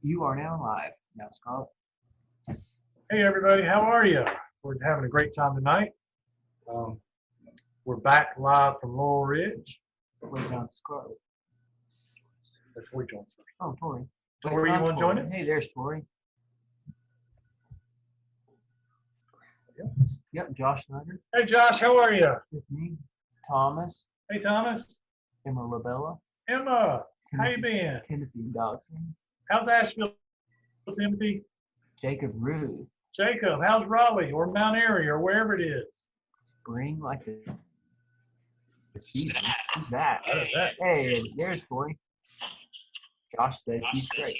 You are now live. Now, Scott. Hey everybody, how are you? We're having a great time tonight. We're back live from Laurel Ridge. Wait down to Scarlet. That's Tori joins us. Oh, Tori. Tori, you want to join us? Hey, there's Tori. Yes. Yep, Josh Snyder. Hey Josh, how are you? It's me. Thomas. Hey Thomas. Emma Labella. Emma, how you been? Timothy Dodson. How's Asheville, Timothy? Jacob Rude. Jacob, how's Raleigh or Mount Airy or wherever it is? Spring like the season. Who's that? How is that? Hey, there's Tori. Josh said he's great.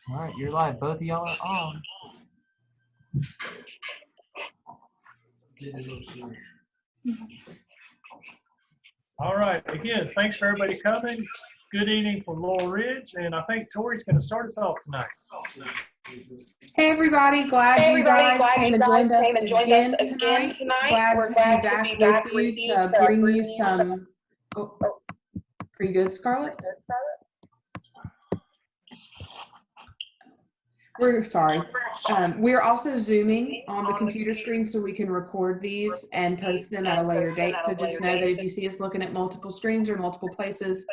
All right, you're live. Both of y'all are on. All right, again, thanks for everybody coming. Good evening from Laurel Ridge, and I think Tori's going to start us off tonight. Hey everybody, glad you guys came and joined us again tonight. Glad to be back with you to bring you some, pretty good, Scarlett? We're sorry. We're also Zooming on the computer screen so we can record these and post them at a later date. So just know that if you see us looking at multiple screens or multiple places,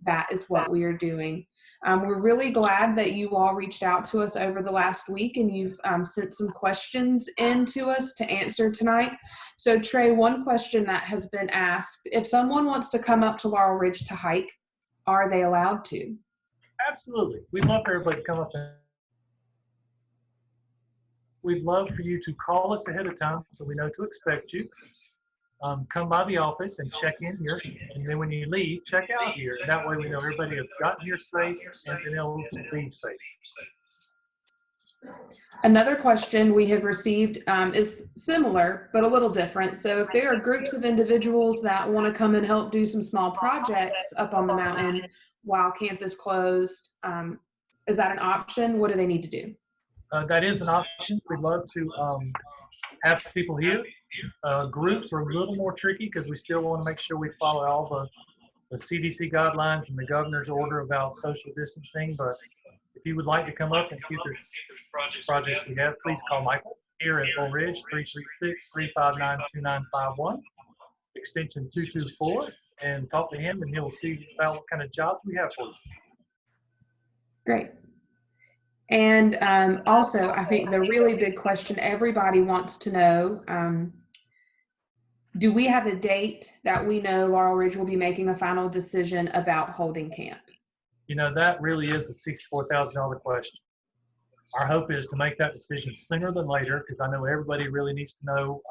that is what we are doing. We're really glad that you all reached out to us over the last week and you've sent some questions in to us to answer tonight. So Trey, one question that has been asked, if someone wants to come up to Laurel Ridge to hike, are they allowed to? Absolutely. We'd love for everybody to come up and we'd love for you to call us ahead of time so we know to expect you. Come by the office and check in here, and then when you leave, check out here. That way we know everybody has gotten here safe and been able to leave safe. Another question we have received is similar, but a little different. So if there are groups of individuals that want to come and help do some small projects up on the mountain while camp is closed, is that an option? What do they need to do? That is an option. We'd love to have people here. Groups are a little more tricky because we still want to make sure we follow all the CDC guidelines and the governor's order about social distancing. But if you would like to come up and see if there's projects we have, please call Michael here at Laurel Ridge, 336-359-2951, extension 224, and talk to him and he'll see about what kind of jobs we have for you. Great. And also, I think the really big question everybody wants to know, do we have a date that we know Laurel Ridge will be making a final decision about holding camp? You know, that really is a $64,000 question. Our hope is to make that decision sooner than later because I know everybody really needs to know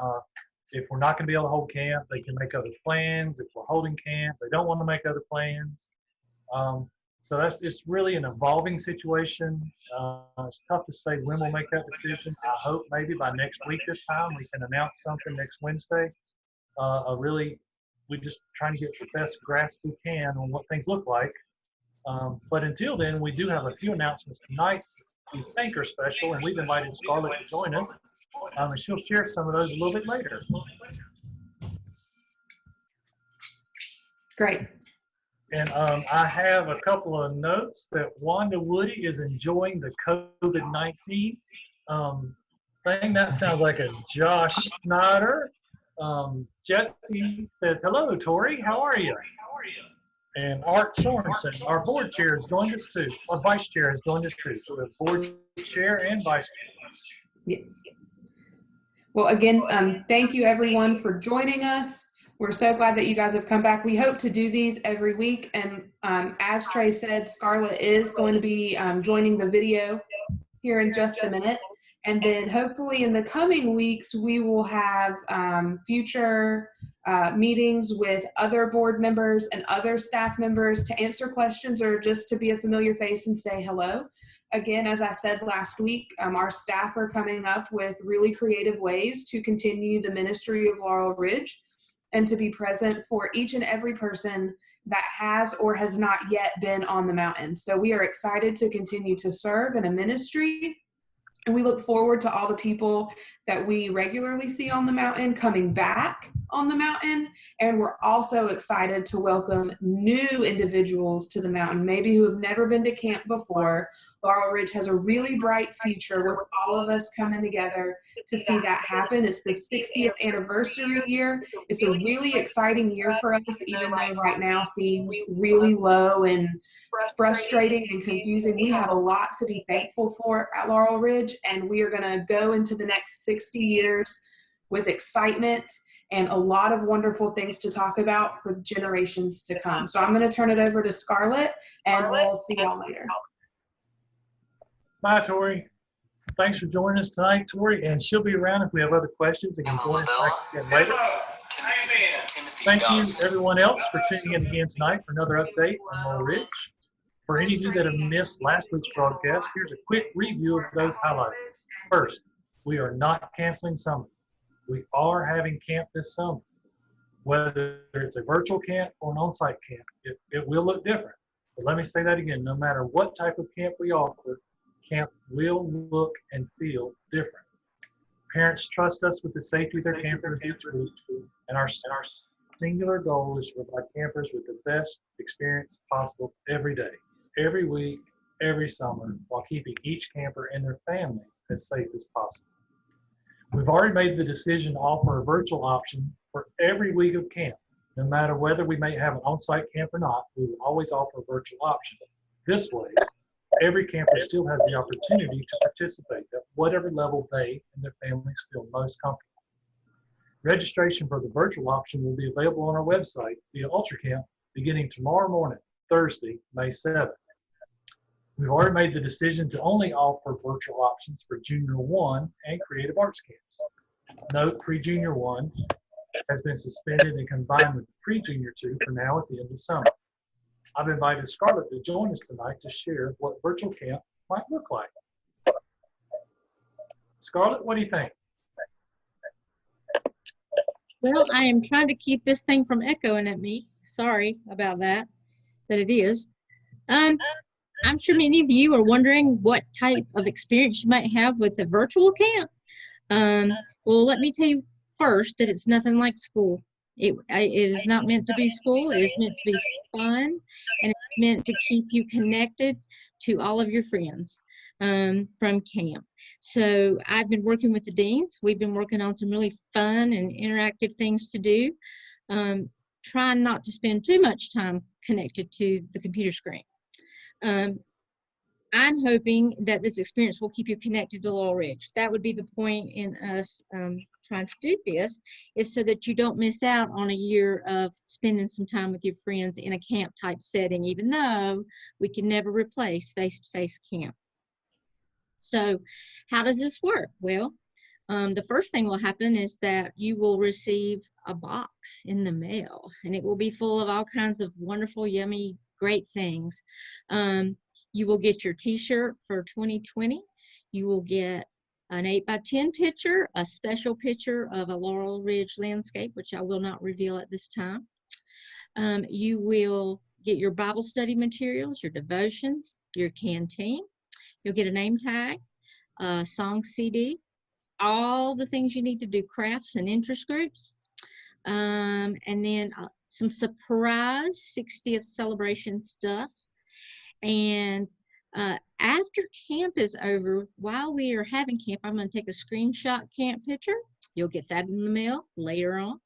if we're not going to be able to hold camp, they can make other plans. If we're holding camp, they don't want to make other plans. So it's really an evolving situation. It's tough to say when we'll make that decision. I hope maybe by next week this time we can announce something next Wednesday. We're just trying to get the best grasp we can on what things look like. But until then, we do have a few announcements tonight we think are special, and we've invited Scarlett to join us. And she'll share some of those a little bit later. Great. And I have a couple of notes that Wanda Woody is enjoying the COVID-19 thing. That sounds like a Josh Snyder. Jesse says, hello, Tori, how are you? And Art Sorensen, our board chair, has joined us too. Our vice chair has joined us too. So the board chair and vice chair. Yes. Well, again, thank you everyone for joining us. We're so glad that you guys have come back. We hope to do these every week. And as Trey said, Scarlett is going to be joining the video here in just a minute. And then hopefully in the coming weeks, we will have future meetings with other board members and other staff members to answer questions or just to be a familiar face and say hello. Again, as I said last week, our staff are coming up with really creative ways to continue the ministry of Laurel Ridge and to be present for each and every person that has or has not yet been on the mountain. So we are excited to continue to serve in a ministry, and we look forward to all the people that we regularly see on the mountain coming back on the mountain. And we're also excited to welcome new individuals to the mountain, maybe who have never been to camp before. Laurel Ridge has a really bright future with all of us coming together to see that happen. It's the 60th anniversary year. It's a really exciting year for us, even though right now seems really low and frustrating and confusing. We have a lot to be thankful for at Laurel Ridge, and we are going to go into the next 60 years with excitement and a lot of wonderful things to talk about for generations to come. So I'm going to turn it over to Scarlett, and we'll see y'all later. Bye, Tori. Thanks for joining us tonight, Tori, and she'll be around if we have other questions and can join us back again later. Thank you, everyone else, for tuning in again tonight for another update on Laurel Ridge. For any of you that have missed last week's broadcast, here's a quick review of those highlights. First, we are not canceling summer. We are having camp this summer. Whether it's a virtual camp or an on-site camp, it will look different. But let me say that again, no matter what type of camp we offer, camp will look and feel different. Parents trust us with the safety of their campers each week, and our singular goal is to provide campers with the best experience possible every day, every week, every summer, while keeping each camper and their families as safe as possible. We've already made the decision to offer a virtual option for every week of camp. No matter whether we may have an on-site camp or not, we will always offer a virtual option. This way, every camper still has the opportunity to participate at whatever level they and their families feel most comfortable. Registration for the virtual option will be available on our website via UltraCamp beginning tomorrow morning, Thursday, May 7th. We've already made the decision to only offer virtual options for Junior 1 and Creative Arts camps. Note, Pre-Junior 1 has been suspended and combined with Pre-Junior 2 for now at the end of summer. I've invited Scarlett to join us tonight to share what virtual camp might look like. Scarlett, what do you think? Well, I am trying to keep this thing from echoing at me. Sorry about that it is. I'm sure many of you are wondering what type of experience you might have with a virtual camp. Well, let me tell you first that it's nothing like school. It is not meant to be school. It is meant to be fun, and it's meant to keep you connected to all of your friends from camp. So I've been working with the deans. We've been working on some really fun and interactive things to do. Trying not to spend too much time connected to the computer screen. I'm hoping that this experience will keep you connected to Laurel Ridge. That would be the point in us trying to do this, is so that you don't miss out on a year of spending some time with your friends in a camp type setting, even though we can never replace face-to-face camp. So how does this work? Well, the first thing will happen is that you will receive a box in the mail, and it will be full of all kinds of wonderful, yummy, great things. You will get your t-shirt for 2020. You will get an 8x10 picture, a special picture of a Laurel Ridge landscape, which I will not reveal at this time. You will get your Bible study materials, your devotions, your canteen. You'll get a name tag, a song CD, all the things you need to do, crafts and interest groups, and then some surprise 60th celebration stuff. And after camp is over, while we are having camp, I'm going to take a screenshot camp picture. You'll get that in the mail later on.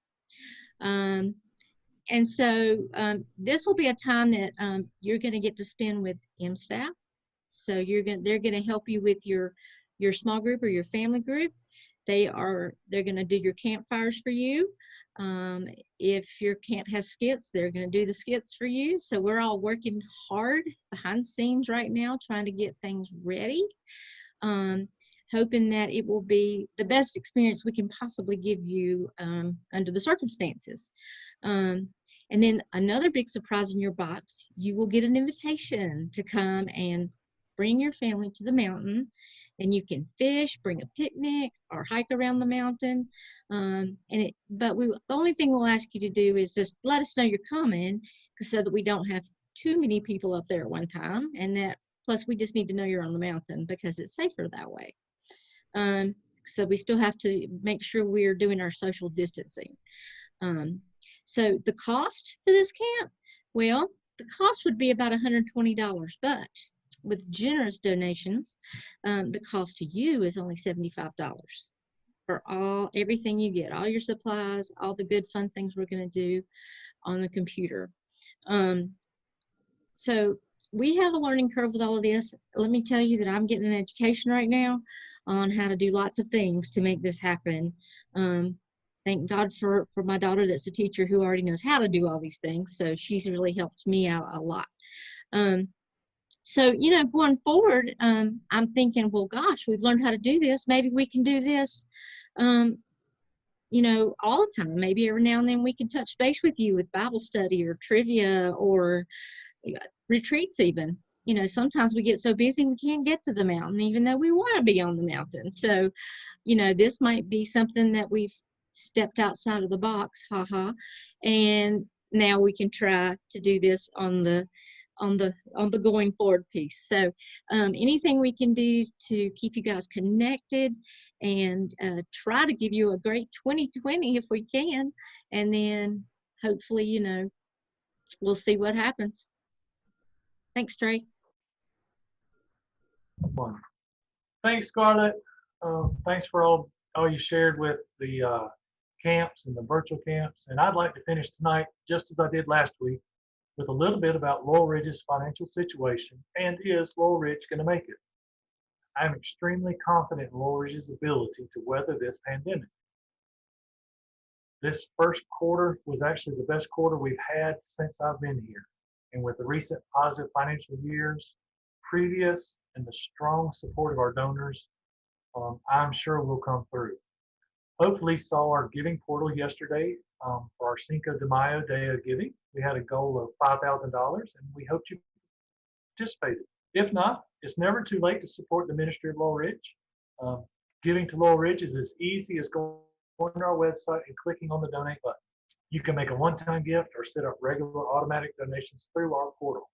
And so this will be a time that you're going to get to spend with M staff. So they're going to help you with your small group or your family group. They're going to do your campfires for you. If your camp has skits, they're going to do the skits for you. So we're all working hard behind the scenes right now, trying to get things ready, hoping that it will be the best experience we can possibly give you under the circumstances. And then another big surprise in your box, you will get an invitation to come and bring your family to the mountain, and you can fish, bring a picnic, or hike around the mountain. But the only thing we'll ask you to do is just let us know you're coming, so that we don't have too many people up there at one time. And that, plus we just need to know you're on the mountain because it's safer that way. So we still have to make sure we're doing our social distancing. So the cost for this camp, well, the cost would be about $120, but with generous donations, the cost to you is only $75 for everything you get, all your supplies, all the good fun things we're going to do on the computer. So we have a learning curve with all of this. Let me tell you that I'm getting an education right now on how to do lots of things to make this happen. Thank God for my daughter that's a teacher who already knows how to do all these things. So she's really helped me out a lot. So, you know, going forward, I'm thinking, well, gosh, we've learned how to do this. Maybe we can do this, you know, all the time. Maybe every now and then we can touch base with you with Bible study or trivia or retreats even. You know, sometimes we get so busy we can't get to the mountain, even though we want to be on the mountain. So, you know, this might be something that we've stepped outside of the box, haha, and now we can try to do this on the going forward piece. So anything we can do to keep you guys connected and try to give you a great 2020 if we can, and then hopefully, you know, we'll see what happens. Thanks, Trey. Thanks, Scarlett. Thanks for all you shared with the camps and the virtual camps. And I'd like to finish tonight, just as I did last week, with a little bit about Laurel Ridge's financial situation, and is Laurel Ridge going to make it? I am extremely confident in Laurel Ridge's ability to weather this pandemic. This first quarter was actually the best quarter we've had since I've been here. And with the recent positive financial years previous and the strong support of our donors, I'm sure we'll come through. Hopefully saw our giving portal yesterday for our Cinco de Mayo Day of Giving. We had a goal of $5,000 and we hope you participated. If not, it's never too late to support the ministry of Laurel Ridge. Giving to Laurel Ridge is as easy as going to our website and clicking on the donate button. You can make a one-time gift or set up regular automatic donations through our portal.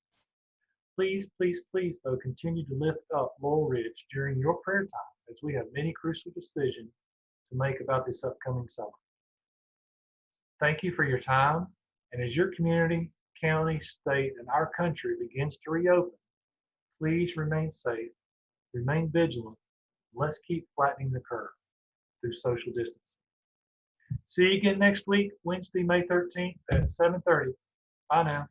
Please, please, please, though, continue to lift up Laurel Ridge during your prayer time as we have many crucial decisions to make about this upcoming summer. Thank you for your time, and as your community, county, state, and our country begins to reopen, please remain safe, remain vigilant, and let's keep flattening the curve through social distancing. See you again next week, Wednesday, May 13th at 7:30. Bye now.